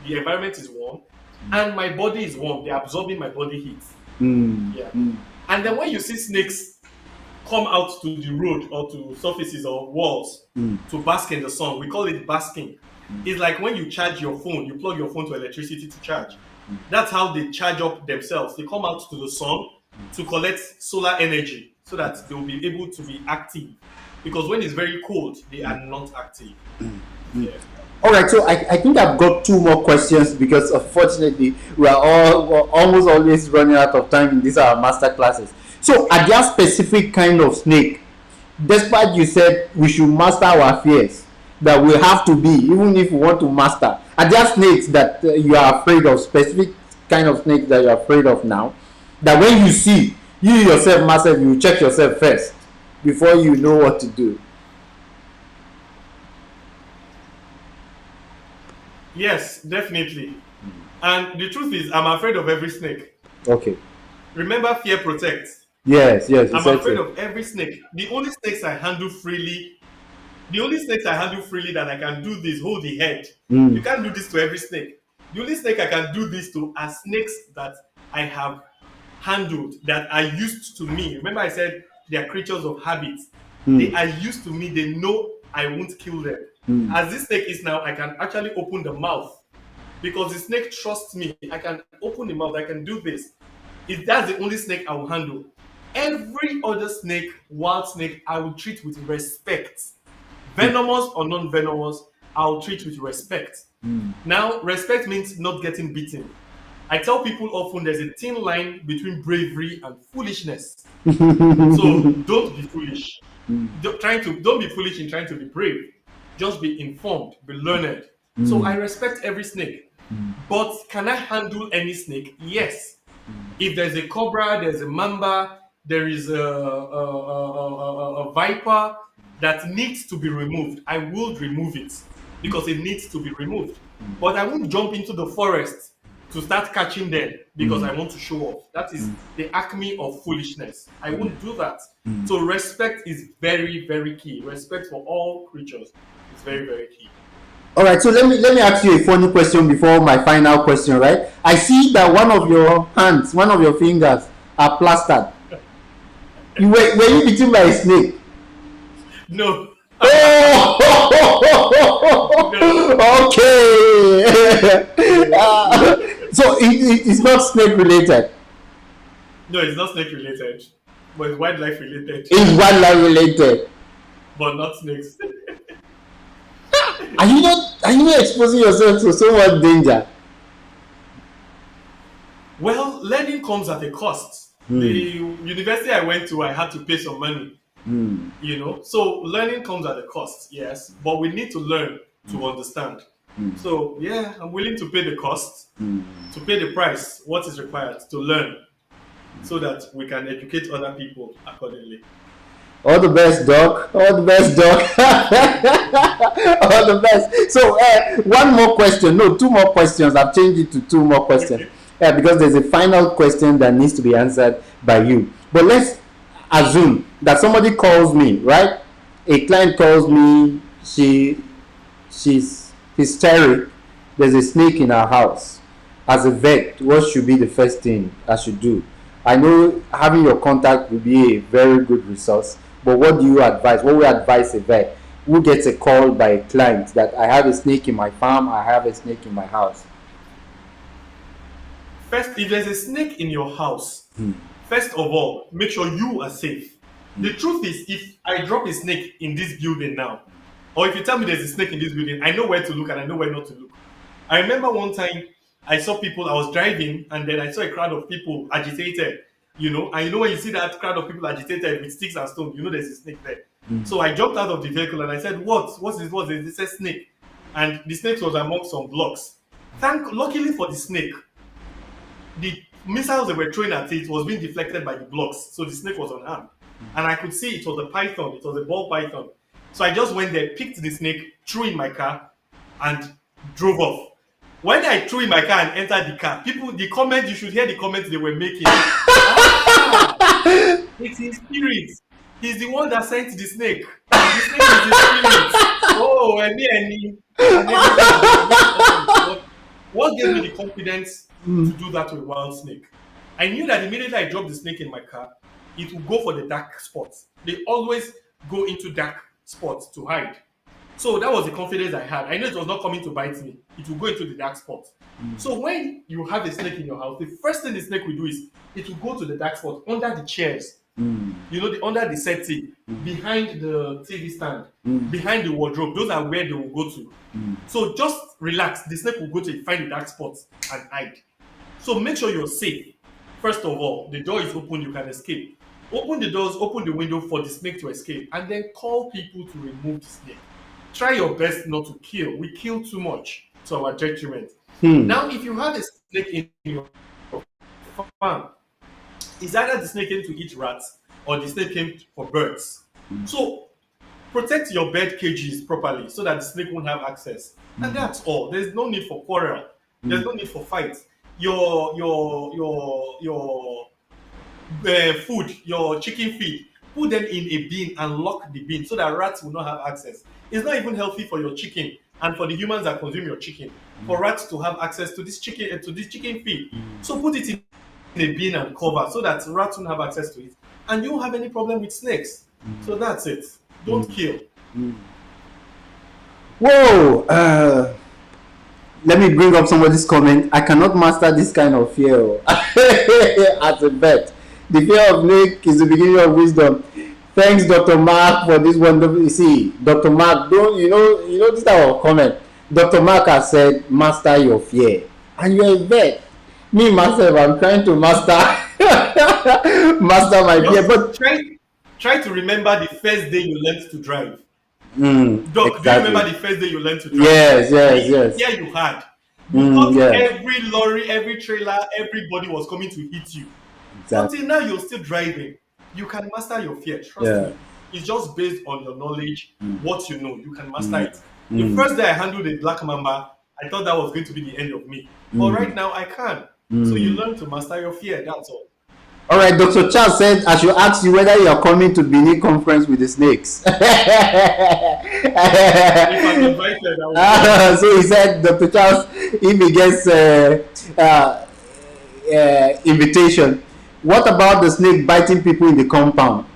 the environment is warm and my body is warm. They're absorbing my body heat. Yeah. And then when you see snakes come out to the road or to surfaces or walls to bask in the sun, we call it basking. It's like when you charge your phone, you plug your phone to electricity to charge. That's how they charge up themselves. They come out to the sun to collect solar energy so that they will be able to be active. because when it's very cold, they are not active. Yeah. All right, so I think I've got two more questions because unfortunately we're almost always running out of time in these our master classes. So are there specific kind of snake, despite you said we should master our fears, that we have to be, even if we want to master, are there snakes that you are afraid of, specific kind of snakes that you're afraid of now, that when you see, you yourself master, you check yourself first before you know what to do? Yes, definitely. And the truth is, I'm afraid of every snake. Okay. Remember, fear protects. Yes, yes, you I'm said afraid so. of every snake. The only snakes I handle freely that I can do this, hold the head. You Mm. can't do this to every snake. The only snake I can do this to are snakes that I have handled, that are used to me. Remember, I said they are creatures of habit. They Mm. are used to me. They know I won't kill them. Mm. As this snake is now, I can actually open the mouth because the snake trusts me. I can open the mouth. I can do this. If that's the only snake I will handle. Every other snake, wild snake, I will treat with respect. Venomous or non-venomous, I'll treat with respect. Mm. Now, respect means not getting beaten. I tell people often there's a thin line between bravery and foolishness. So don't be foolish. Don't be foolish in trying to be brave. Just be informed, be learned. So I Mm. respect every snake. Mm. But can I handle any snake? Yes. If there's a cobra, there's a mamba, there is a viper that needs to be removed, I will remove it because it needs to be removed. But I won't jump into the forest to start catching them because Mm. I want to show off. That is the acme of foolishness. I won't do that. Mm. So respect is very, very key. Respect for all creatures is very, very key. All right, so let me ask you a funny question before my final question. Right, I see that one of your hands, one of your fingers, are plastered. Were you bitten by a snake? No, no, Oh, okay. So it's not snake related. no, it's not snake related, but it's wildlife related, It's wildlife related. but not snakes. Are you not exposing yourself to so much danger? Well, learning comes at a cost. The Hmm. university I went to, I had to pay some money, Hmm. So learning comes at a cost, yes, but we need to learn to understand. Hmm. So, yeah, I'm willing to pay the cost, Hmm. to pay the price, what is required to learn so that we can educate other people accordingly. All the best, Doc. All the best, Doc. All the best. So, one more question. No, two more questions. I've changed it to two more questions. Okay. Because there's a final question that needs to be answered by you. But let's assume that somebody calls me, right? A client calls me. She's hysteric. There's a snake in her house. As a vet, what should be the first thing I should do? I know having your contact will be a very good resource, but what do you advise? What would you advise a vet who gets a call by a client that I have a snake in my farm, I have a snake in my house? First, if there's a snake in your house, Hmm. first of all, make sure you are safe. The truth is, if I drop a snake in this building now, or if you tell me there's a snake in this building, I know where to look and I know where not to look. I remember one time I saw people, I was driving, and then I saw a crowd of people agitated, and when you see that crowd of people agitated with sticks and stones, there's a snake there. So I jumped out of the vehicle and I said, "What? What's this? What's this?" They said snake. And the snake was among some blocks. Luckily for the snake, the missiles they were throwing at it was being deflected by the blocks, so the snake was unharmed. And I could see it was a python, it was a ball python. So I just went there, picked the snake, threw in my car, and drove off. When I threw in my car and entered the car, the comment, you should hear the comments they were making. Ah, it's his spirit. He's the one that sent the snake. The snake is the spirit. Oh, and everything. They were making all of it. But what gave me the confidence to do that to a wild snake? I knew that immediately I dropped the snake in my car, it will go for the dark spots. They always go into dark spots to hide. So that was the confidence I had. I know it was not coming to bite me. It will go into the dark spot. So when you have a snake in your house, the first thing the snake will do is it will go to the dark spot under the chairs Mm. Under the setting, behind the TV stand, Mm. behind the wardrobe. Those are where they will go to. Mm. So just relax. The snake will go to find the dark spots and hide. So make sure you're safe. First of all, the door is open, you can escape. Open the doors, open the window for the snake to escape, and then call people to remove the snake. Try your best not to kill. We kill too much to our detriment. Hmm. Now, if you have a snake in your farm, it's either the snake came to eat rats or the snake came for birds. So protect your bird cages properly so that the snake won't have access. And that's all. There's no need for quarrel. There's no need for fight. Your food, your chicken feed, put them in a bin and lock the bin so that rats will not have access. It's not even healthy for your chicken and for the humans that consume your chicken for rats to have access to this chicken feed. So put it in a bin and cover so that rats won't have access to it, and you won't have any problem with snakes. So that's it. Don't kill. Whoa! Let me bring up somebody's comment. I cannot master this kind of fear. As a vet, the fear of snake is the beginning of wisdom. Thanks, Dr. Mark, for this wonderful. You see, Dr. Mark, don't you know this type of comment? Dr. Mark has said, "Master your fear," and you're a vet. Me myself, I'm trying to master master my fear, Just but try to remember the first day you learned to drive. Doc, do you exactly. remember the first day you learned to drive? Yes, yes, The yes. fear you had. You thought Yeah, every lorry, every trailer, everybody was coming to hit you. exactly. Until now, you're still driving. You can master your fear. Trust Yeah. me. It's just based on your knowledge, what you know. You can master it. The Mm, first day I handled a black mamba, I thought that was going to be the end of me. But right mm, now, I can. So you mm. learn to master your fear. That's all. All right, Dr. Charles said I should ask you whether you are coming to Benin conference with the snakes. If I'm invited, I will come. So he said, Dr. Charles, if he gets invitation, what about the snake biting people in the compound?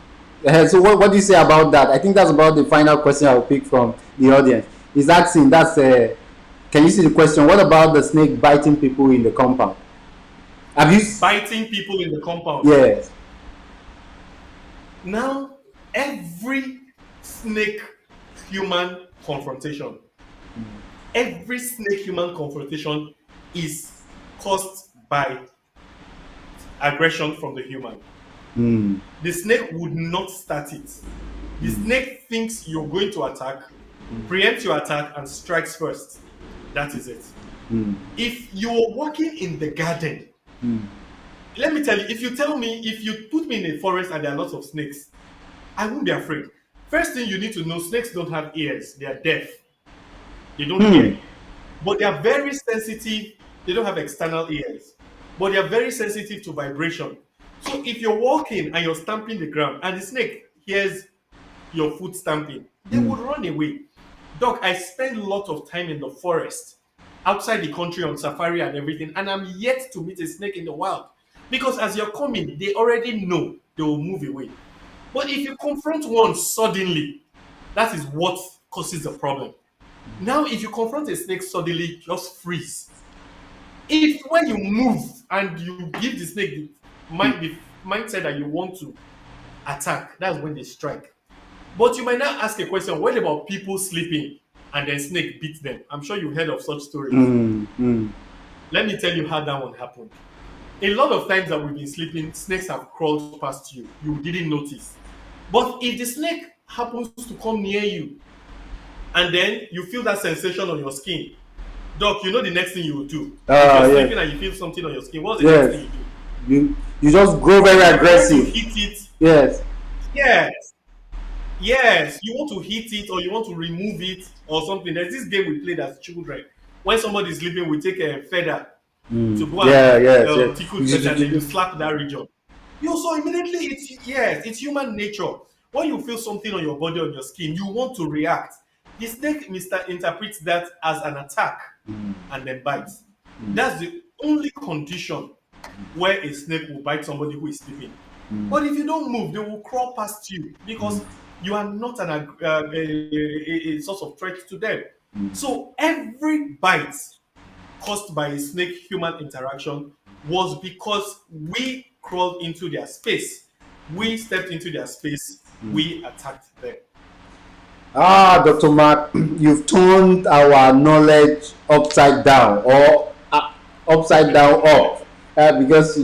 So what do you say about that? I think that's about the final question I'll pick from the audience. Is asking can you see the question? What about the snake biting people in the compound? Have you? Biting people in the compound. Yes. Now, every snake human confrontation, every snake human confrontation is caused by aggression from the human. Mm, The snake would not start it. The snake thinks you're going to attack, preempts your attack, and strikes first. That is it. mm, If you're walking in the garden, mm, let me tell you, if you put me in a forest and there are lots of snakes, I won't be afraid. First thing you need to know, snakes don't have ears. They are deaf. They don't mm, hear. But they are very sensitive. They don't have external ears. But they are very sensitive to vibration. So if you're walking and you're stamping the ground and the snake hears your foot stamping, they would run away. Doc, I spend a lot of time in the forest, outside the country on safari and everything, and I'm yet to meet a snake in the wild. Because as you're coming, they already know they will move away. But if you confront one suddenly, that is what causes the problem. Now, if you confront a snake suddenly, just freeze. If when you move and you give the snake the mindset that you want to attack, that's when they strike. But you might now ask a question, what about people sleeping and then snake beats them? I'm sure you've heard of such stories. mm, mm, Let me tell you how that one happened. A lot of times that we've been sleeping, snakes have crawled past you. You didn't notice. But if the snake happens to come near you and then you feel that sensation on your skin, Doc, you know the next thing you will do. If you're yes, sleeping and you feel something on your skin, what's the next yes. thing you do? You just grow very You want to aggressive. hit it. Yes. Yes. Yes. You want to hit it or you want to remove it or something. There's this game we played as children. When somebody is sleeping, we take a feather to go Yeah, and yes, yes. tickle the person and then you slap that region. You so immediately it's human nature. When you feel something on your body, on your skin, you want to react. The snake interprets that as an attack and then bites. That's the only condition where a snake will bite somebody who is sleeping. But if you don't move, they will crawl past you because you are not a source of threat to them. So every bite caused by a snake human interaction was because we crawled into their space. We stepped into their space. We attacked them. Ah, Dr. Mark, you've turned our knowledge upside down, or upside down up. Because,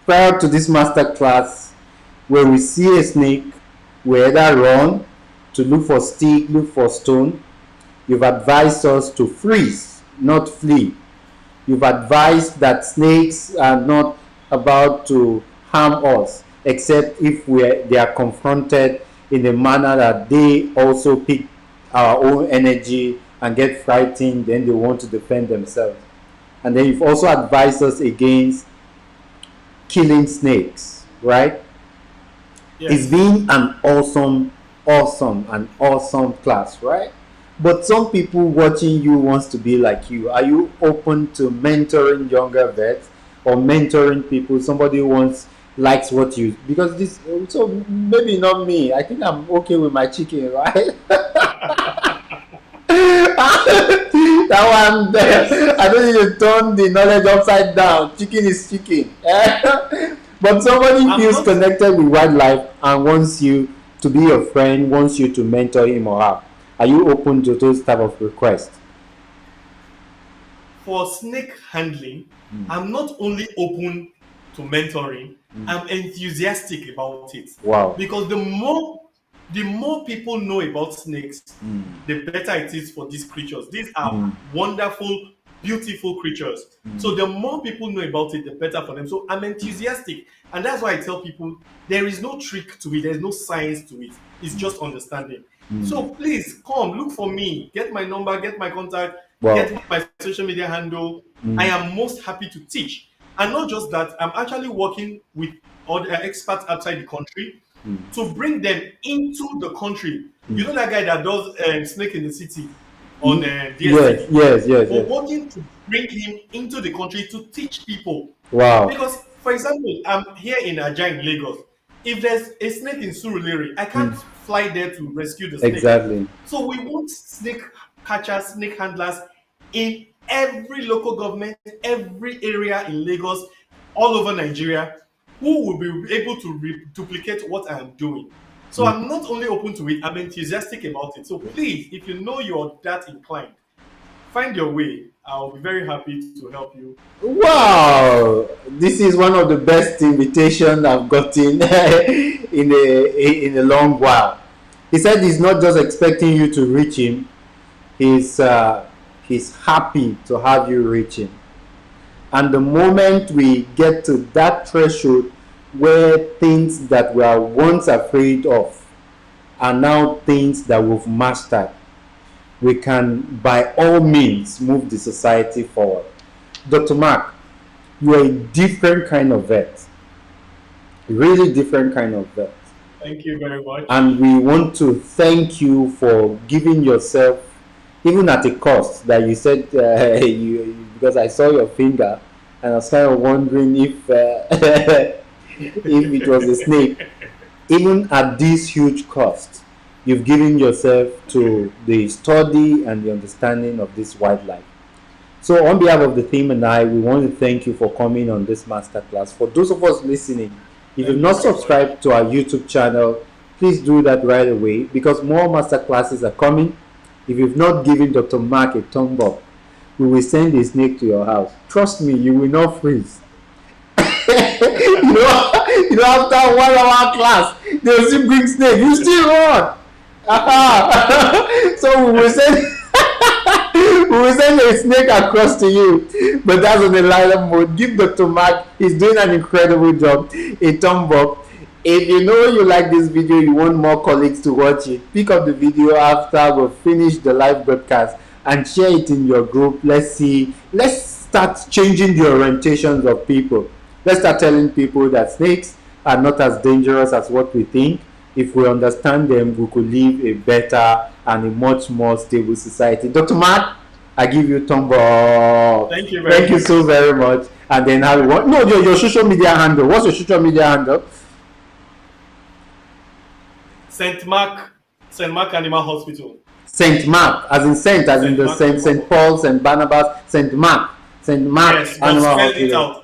prior to this master class, when we see a snake, we either run to look for stick, look for stone. You've advised us to freeze, not flee. You've advised that snakes are not about to harm us, except if they are confronted in a manner that they also pick our own energy and get frightened, then they want to defend themselves. And then you've also advised us against killing snakes, right? It's Yes. been an awesome class, right? But some people watching you wants to be like you. Are you open to mentoring younger vets or mentoring people? Somebody who wants likes what you, because this, so maybe not me. I think I'm okay with my chicken, right? That one there. Yes. I don't need to turn the knowledge upside down. Chicken is chicken. But somebody I'm feels not connected with wildlife and wants you to be your friend, wants you to mentor him or her. Are you open to those type of requests? for snake handling. I'm not only open to mentoring, I'm enthusiastic about it. Wow. Because the more people know about snakes, the better it is for these creatures. These are wonderful, beautiful creatures. So the more people know about it, the better for them. So I'm enthusiastic. And that's why I tell people there is no trick to it, there's no science to it. It's just understanding. So please come, look for me, get my number, get my contact, Wow. get my social media handle. I am most happy to teach. And not just that, I'm actually working with other experts outside the country to bring them into the country. You know that guy that does Snake in the City on Yes, DSTV? yes, yes, We're yes. working to bring him into the country to teach people. Wow. Because, for example, I'm here in Aja in Lagos. If there's a snake in Surulere, I can't fly there to rescue the snake. Exactly. So we want snake catchers, snake handlers in every local government, every area in Lagos, all over Nigeria, who will be able to duplicate what I am doing. So I'm not only open to it, I'm enthusiastic about it. So please, if you know you're that inclined, find your way. I'll be very happy to help you. Wow, this is one of the best invitations I've gotten in a long while. He said he's not just expecting you to reach him; he's he's happy to have you reach him. And the moment we get to that threshold where things that we are once afraid of are now things that we've mastered, we can by all means move the society forward. Dr. Mark, you are a different kind of vet, really different kind of vet. Thank you very And much. we want to thank you for giving yourself, even at a cost that you said, because I saw your finger and I was kind of wondering if, if it was a snake. Even at this huge cost, you've given yourself to the study and the understanding of this wildlife. So, on behalf of the team and I, we want to thank you for coming on this masterclass. For those of us listening, if you've Thank you not very much. subscribed to our YouTube channel, please do that right away because more masterclasses are coming. If you've not given Dr. Mark a thumb up, we will send a snake to your house. Trust me, you will not freeze. After 1 hour class, they will still bring snake. You still run. So we will send a snake across to you. But that's on the lighter mode. Give Dr. Mark, he's doing an incredible job. A thumb up. If you know you like this video, you want more colleagues to watch it, pick up the video after we've finished the live broadcast and share it in your group. Let's see. Let's start changing the orientations of people. Let's start telling people that snakes are not as dangerous as what we think. If we understand them, we could live a better and a much more stable society. Dr. Mark, I give you thumb up. Thank you very Thank you much. so very much. And then have one. No, your social media handle. What's your social media handle? St. Mark, St. Mark Animal Hospital. Saint Mark, as in Saint, as in St. the Mark Saint, Animal Saint Hospital. Paul, Saint Barnabas, Saint Mark, Saint Mark Yes, but Animal spell it Hospital. out.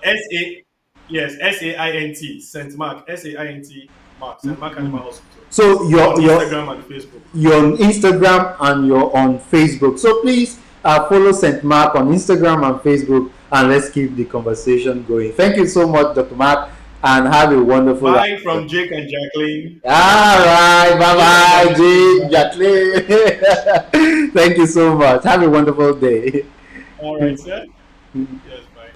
Yes, SAINT, St. Mark, SAINT Mark, St. Mark Animal Hospital. So On Instagram and Facebook. you're on Instagram and you're on Facebook. So please follow St. Mark on Instagram and Facebook, and let's keep the conversation going. Thank you so much, Dr. Mark, and have a wonderful Bye afternoon. from Jake and Jacqueline. All right, bye Jake and bye, Jacqueline says Jake, bye. Jacqueline. Thank you so much. Have a wonderful day. All right, sir. Yes, bye.